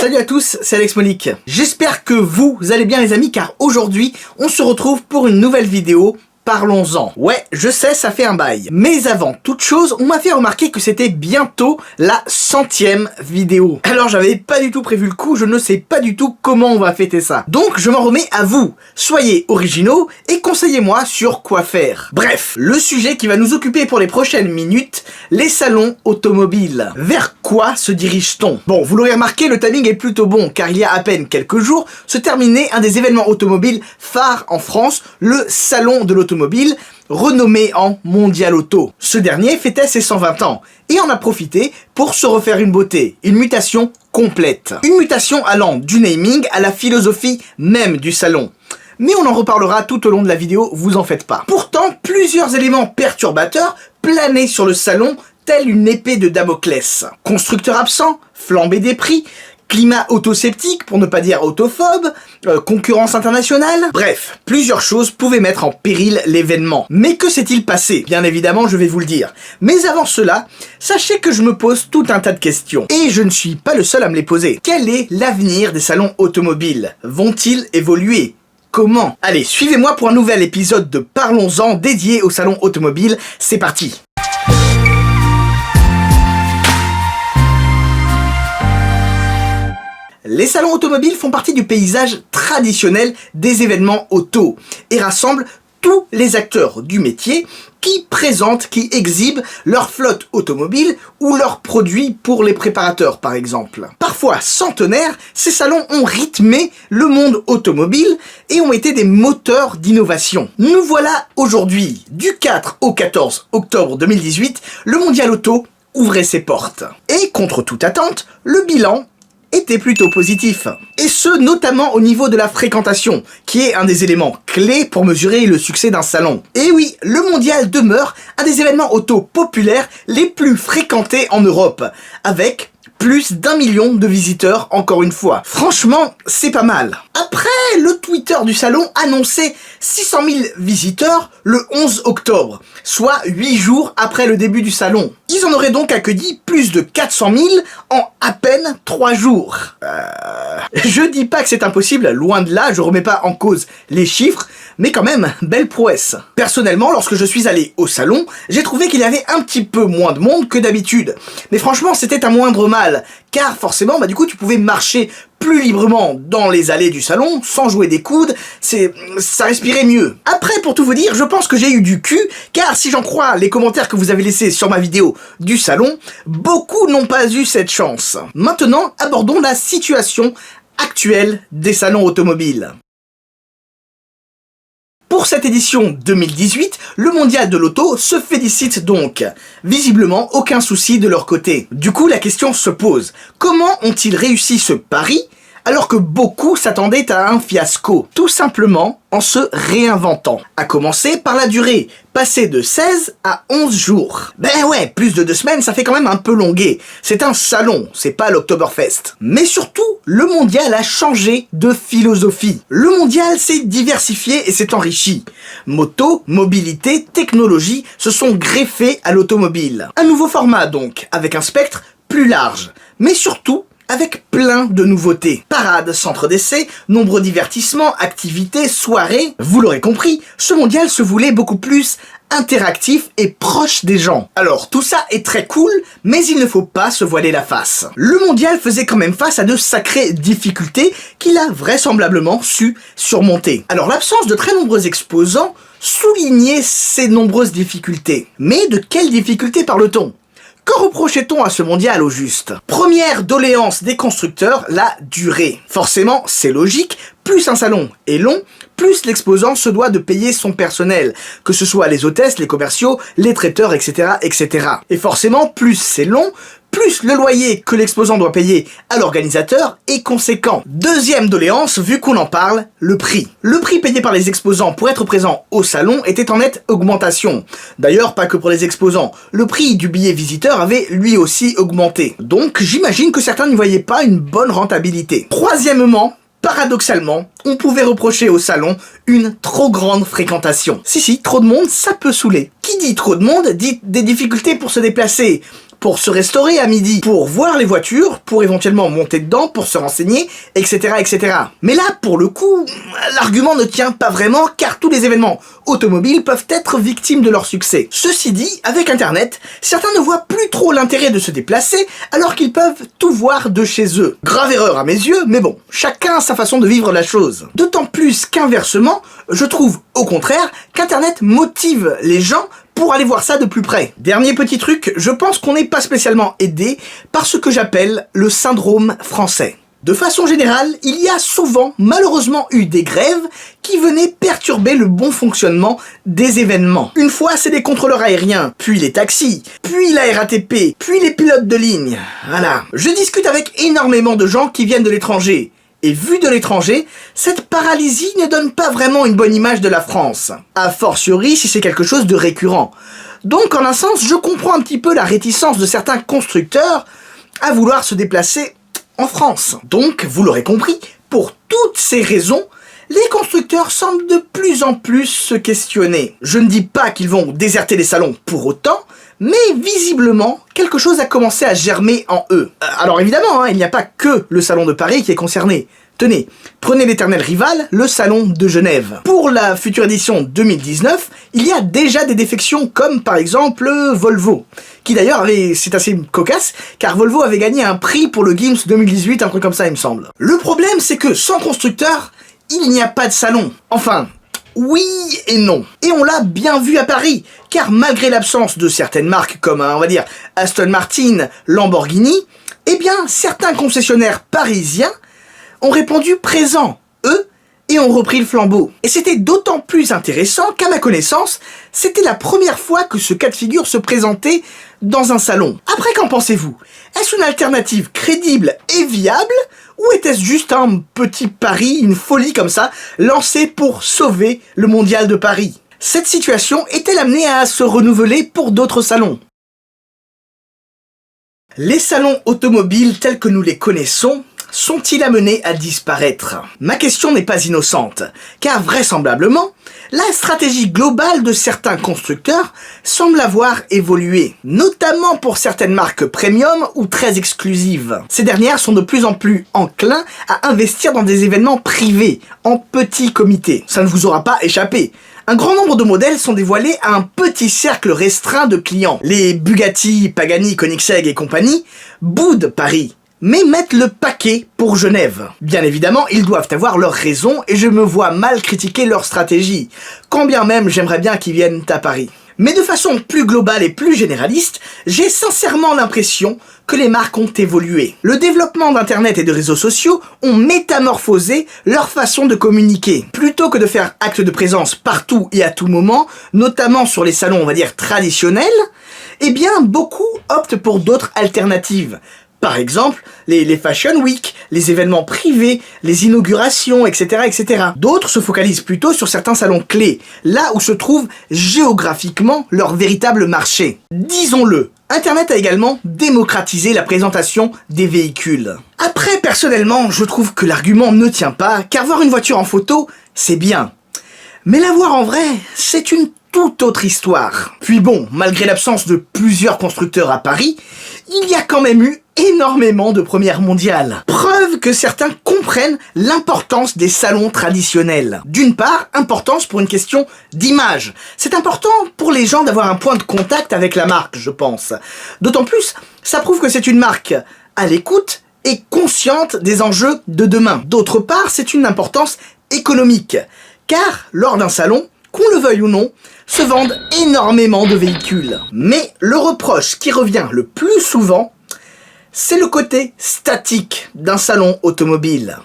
Salut à tous, c'est Alex Monique. J'espère que vous allez bien les amis, car aujourd'hui, on se retrouve pour une nouvelle vidéo. Parlons-en. Ouais, je sais, ça fait un bail. Mais avant toute chose, on m'a fait remarquer que c'était bientôt la 100e vidéo. Alors j'avais pas du tout prévu le coup, je ne sais pas du tout comment on va fêter ça. Donc je m'en remets à vous. Soyez originaux et conseillez-moi sur quoi faire. Bref, le sujet qui va nous occuper pour les prochaines minutes, les salons automobiles. Vers quoi se dirige-t-on? Bon, vous l'aurez remarqué, le timing est plutôt bon, car il y a à peine quelques jours se terminait un des événements automobiles phares en France, le salon de l'automobile, renommé en Mondial Auto. Ce dernier fêtait ses 120 ans et en a profité pour se refaire une beauté, une mutation complète. Une mutation allant du naming à la philosophie même du salon. Mais on en reparlera tout au long de la vidéo, vous en faites pas. Pourtant, plusieurs éléments perturbateurs planaient sur le salon, telle une épée de Damoclès. Constructeurs absents, flambée des prix, climat autosceptique, pour ne pas dire autophobe, concurrence internationale, bref, plusieurs choses pouvaient mettre en péril l'événement. Mais que s'est-il passé? Bien évidemment, je vais vous le dire. Mais avant cela, sachez que je me pose tout un tas de questions. Et je ne suis pas le seul à me les poser. Quel est l'avenir des salons automobiles? Vont-ils évoluer? Comment? Allez, suivez-moi pour un nouvel épisode de Parlons-en dédié au salon automobile. C'est parti! Les salons automobiles font partie du paysage traditionnel des événements auto et rassemblent tous les acteurs du métier qui présentent, qui exhibent leur flotte automobile ou leurs produits pour les préparateurs par exemple. Parfois centenaires, ces salons ont rythmé le monde automobile et ont été des moteurs d'innovation. Nous voilà aujourd'hui, du 4 au 14 octobre 2018, le Mondial Auto ouvrait ses portes. Et contre toute attente, le bilan était plutôt positif. Et ce, notamment au niveau de la fréquentation, qui est un des éléments clés pour mesurer le succès d'un salon. Et oui, le mondial demeure un des événements auto populaires les plus fréquentés en Europe, avec plus d'1 million de visiteurs encore une fois. Franchement, c'est pas mal. Après, le Twitter du salon annonçait 600 000 visiteurs le 11 octobre, soit 8 jours après le début du salon. Ils en auraient donc accueilli plus de 400 000 en à peine 3 jours. Je dis pas que c'est impossible, loin de là, je remets pas en cause les chiffres, mais quand même, belle prouesse. Personnellement, lorsque je suis allé au salon, j'ai trouvé qu'il y avait un petit peu moins de monde que d'habitude. Mais franchement, c'était un moindre mal, car forcément, du coup, tu pouvais marcher plus librement dans les allées du salon, sans jouer des coudes, ça respirait mieux. Après, pour tout vous dire, je pense que j'ai eu du cul, car si j'en crois les commentaires que vous avez laissés sur ma vidéo du salon, beaucoup n'ont pas eu cette chance. Maintenant, abordons la situation actuelle des salons automobiles. Pour cette édition 2018, le Mondial de l'Auto se félicite donc. Visiblement, aucun souci de leur côté. Du coup, la question se pose. Comment ont-ils réussi ce pari alors que beaucoup s'attendaient à un fiasco? Tout simplement en se réinventant. À commencer par la durée, passée de 16 à 11 jours. Ben ouais, plus de 2 semaines, ça fait quand même un peu longué. C'est un salon, c'est pas l'Oktoberfest. Mais surtout, le mondial a changé de philosophie. Le mondial s'est diversifié et s'est enrichi. Moto, mobilité, technologie se sont greffés à l'automobile. Un nouveau format donc, avec un spectre plus large. Mais surtout, avec plein de nouveautés. Parades, centres d'essai, nombreux divertissements, activités, soirées. Vous l'aurez compris, ce mondial se voulait beaucoup plus interactif et proche des gens. Alors tout ça est très cool, mais il ne faut pas se voiler la face. Le mondial faisait quand même face à de sacrées difficultés qu'il a vraisemblablement su surmonter. Alors l'absence de très nombreux exposants soulignait ces nombreuses difficultés. Mais de quelles difficultés parle-t-on ? Que reprochait-on à ce mondial au juste? Première doléance des constructeurs, la durée. Forcément, c'est logique, plus un salon est long, plus l'exposant se doit de payer son personnel, que ce soit les hôtesses, les commerciaux, les traiteurs, etc., etc. Et forcément, plus c'est long, plus le loyer que l'exposant doit payer à l'organisateur est conséquent. Deuxième doléance, vu qu'on en parle, le prix. Le prix payé par les exposants pour être présent au salon était en nette augmentation. D'ailleurs, pas que pour les exposants. Le prix du billet visiteur avait lui aussi augmenté. Donc, j'imagine que certains n'y voyaient pas une bonne rentabilité. Troisièmement, paradoxalement, on pouvait reprocher au salon une trop grande fréquentation. Si, trop de monde, ça peut saouler. Qui dit trop de monde dit des difficultés pour se déplacer, pour se restaurer à midi, pour voir les voitures, pour éventuellement monter dedans, pour se renseigner, etc., etc. Mais là, pour le coup, l'argument ne tient pas vraiment, car tous les événements automobiles peuvent être victimes de leur succès. Ceci dit, avec Internet, certains ne voient plus trop l'intérêt de se déplacer, alors qu'ils peuvent tout voir de chez eux. Grave erreur à mes yeux, mais bon, chacun a sa façon de vivre la chose. D'autant plus qu'inversement, je trouve au contraire qu'Internet motive les gens pour aller voir ça de plus près. Dernier petit truc, je pense qu'on n'est pas spécialement aidé par ce que j'appelle le syndrome français. De façon générale, il y a souvent, malheureusement, eu des grèves qui venaient perturber le bon fonctionnement des événements. Une fois, c'est les contrôleurs aériens, puis les taxis, puis la RATP, puis les pilotes de ligne. Voilà. Je discute avec énormément de gens qui viennent de l'étranger. Et vu de l'étranger, cette paralysie ne donne pas vraiment une bonne image de la France. A fortiori si c'est quelque chose de récurrent. Donc en un sens, je comprends un petit peu la réticence de certains constructeurs à vouloir se déplacer en France. Donc, vous l'aurez compris, pour toutes ces raisons, les constructeurs semblent de plus en plus se questionner. Je ne dis pas qu'ils vont déserter les salons pour autant, mais visiblement, quelque chose a commencé à germer en eux. Alors évidemment, il n'y a pas que le salon de Paris qui est concerné. Tenez, prenez l'éternel rival, le salon de Genève. Pour la future édition 2019, il y a déjà des défections comme par exemple Volvo, qui d'ailleurs c'est assez cocasse, car Volvo avait gagné un prix pour le Gims 2018, un truc comme ça il me semble. Le problème c'est que sans constructeur, il n'y a pas de salon. Enfin, oui et non. Et on l'a bien vu à Paris, car malgré l'absence de certaines marques comme, on va dire, Aston Martin, Lamborghini, eh bien, certains concessionnaires parisiens ont répondu présents, eux, et ont repris le flambeau. Et c'était d'autant plus intéressant qu'à ma connaissance, c'était la première fois que ce cas de figure se présentait dans un salon. Après, qu'en pensez-vous? Est-ce une alternative crédible et viable, ou était-ce juste un petit pari, une folie comme ça, lancée pour sauver le mondial de Paris? Cette situation est-elle amenée à se renouveler pour d'autres salons? Les salons automobiles tels que nous les connaissons sont-ils amenés à disparaître? Ma question n'est pas innocente, car vraisemblablement, la stratégie globale de certains constructeurs semble avoir évolué, notamment pour certaines marques premium ou très exclusives. Ces dernières sont de plus en plus enclins à investir dans des événements privés, en petits comités. Ça ne vous aura pas échappé. Un grand nombre de modèles sont dévoilés à un petit cercle restreint de clients. Les Bugatti, Pagani, Koenigsegg et compagnie boudent Paris, mais mettent le paquet pour Genève. Bien évidemment, ils doivent avoir leurs raisons et je me vois mal critiquer leur stratégie, quand bien même j'aimerais bien qu'ils viennent à Paris. Mais de façon plus globale et plus généraliste, j'ai sincèrement l'impression que les marques ont évolué. Le développement d'Internet et de réseaux sociaux ont métamorphosé leur façon de communiquer. Plutôt que de faire acte de présence partout et à tout moment, notamment sur les salons, on va dire, traditionnels, eh bien, beaucoup optent pour d'autres alternatives. Par exemple, les Fashion Week, les événements privés, les inaugurations, etc., etc. D'autres se focalisent plutôt sur certains salons clés, là où se trouve géographiquement leur véritable marché. Disons-le, Internet a également démocratisé la présentation des véhicules. Après, personnellement, je trouve que l'argument ne tient pas, car voir une voiture en photo, c'est bien. Mais la voir en vrai, c'est une toute autre histoire. Puis bon, malgré l'absence de plusieurs constructeurs à Paris, il y a quand même eu énormément de premières mondiales. Preuve que certains comprennent l'importance des salons traditionnels. D'une part, importance pour une question d'image. C'est important pour les gens d'avoir un point de contact avec la marque, je pense. D'autant plus, ça prouve que c'est une marque à l'écoute et consciente des enjeux de demain. D'autre part, c'est une importance économique. Car, lors d'un salon, qu'on le veuille ou non, se vendent énormément de véhicules. Mais le reproche qui revient le plus souvent, c'est le côté statique d'un salon automobile.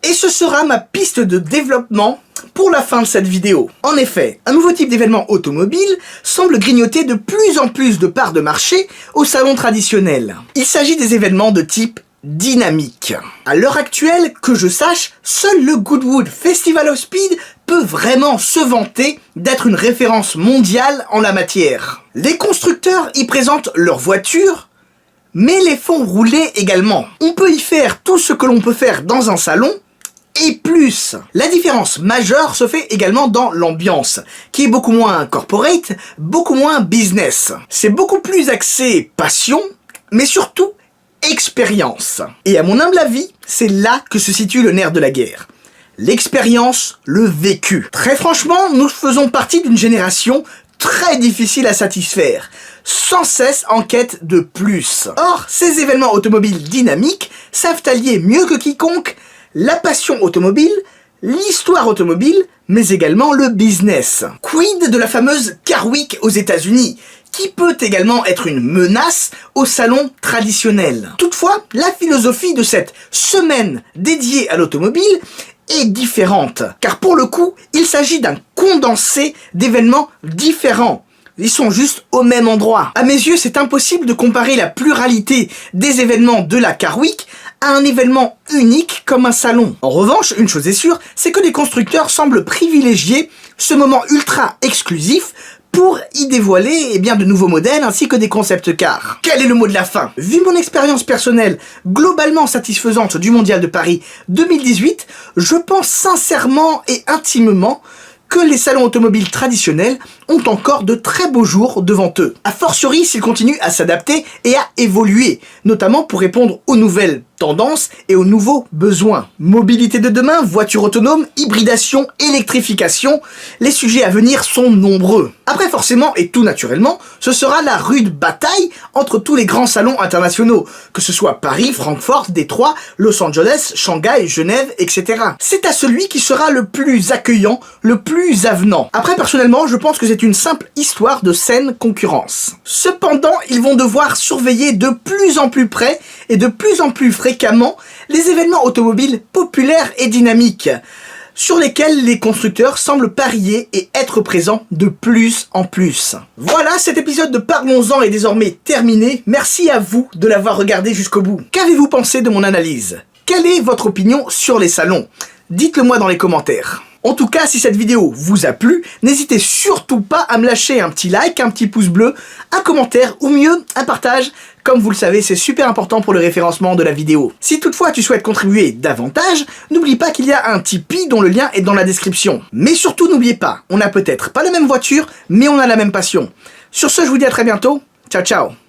Et ce sera ma piste de développement pour la fin de cette vidéo. En effet, un nouveau type d'événement automobile semble grignoter de plus en plus de parts de marché au salon traditionnel. Il s'agit des événements de type dynamique. À l'heure actuelle, que je sache, seul le Goodwood Festival of Speed peut vraiment se vanter d'être une référence mondiale en la matière. Les constructeurs y présentent leurs voitures, mais les font rouler également. On peut y faire tout ce que l'on peut faire dans un salon, et plus. La différence majeure se fait également dans l'ambiance, qui est beaucoup moins corporate, beaucoup moins business. C'est beaucoup plus axé passion, mais surtout expérience. Et à mon humble avis, c'est là que se situe le nerf de la guerre. L'expérience, le vécu. Très franchement, nous faisons partie d'une génération très difficile à satisfaire, sans cesse en quête de plus. Or, ces événements automobiles dynamiques savent allier mieux que quiconque la passion automobile, l'histoire automobile, mais également le business. Quid de la fameuse Car Week aux États-Unis, qui peut également être une menace au salon traditionnel. Toutefois, la philosophie de cette semaine dédiée à l'automobile est différente, car pour le coup, il s'agit d'un condensé d'événements différents. Ils sont juste au même endroit. À mes yeux, c'est impossible de comparer la pluralité des événements de la Car Week à un événement unique comme un salon. En revanche, une chose est sûre, c'est que les constructeurs semblent privilégier ce moment ultra exclusif pour y dévoiler de nouveaux modèles ainsi que des concept cars. Quel est le mot de la fin? Vu mon expérience personnelle globalement satisfaisante du Mondial de Paris 2018, je pense sincèrement et intimement que les salons automobiles traditionnels ont encore de très beaux jours devant eux. A fortiori s'ils continuent à s'adapter et à évoluer, notamment pour répondre aux nouvelles tendances et aux nouveaux besoins. Mobilité de demain, voiture autonome, hybridation, électrification, les sujets à venir sont nombreux. Après forcément et tout naturellement, ce sera la rude bataille entre tous les grands salons internationaux, que ce soit Paris, Francfort, Détroit, Los Angeles, Shanghai, Genève, etc. C'est à celui qui sera le plus accueillant, le plus avenant. Après personnellement, je pense que c'est une simple histoire de saine concurrence. Cependant, ils vont devoir surveiller de plus en plus près et de plus en plus fréquemment les événements automobiles populaires et dynamiques, sur lesquels les constructeurs semblent parier et être présents de plus en plus. Voilà, cet épisode de Parlons-en est désormais terminé. Merci à vous de l'avoir regardé jusqu'au bout. Qu'avez-vous pensé de mon analyse? Quelle est votre opinion sur les salons? Dites-le moi dans les commentaires. En tout cas, si cette vidéo vous a plu, n'hésitez surtout pas à me lâcher un petit like, un petit pouce bleu, un commentaire ou mieux, un partage. Comme vous le savez, c'est super important pour le référencement de la vidéo. Si toutefois tu souhaites contribuer davantage, n'oublie pas qu'il y a un Tipeee dont le lien est dans la description. Mais surtout n'oubliez pas, on n'a peut-être pas la même voiture, mais on a la même passion. Sur ce, je vous dis à très bientôt. Ciao ciao.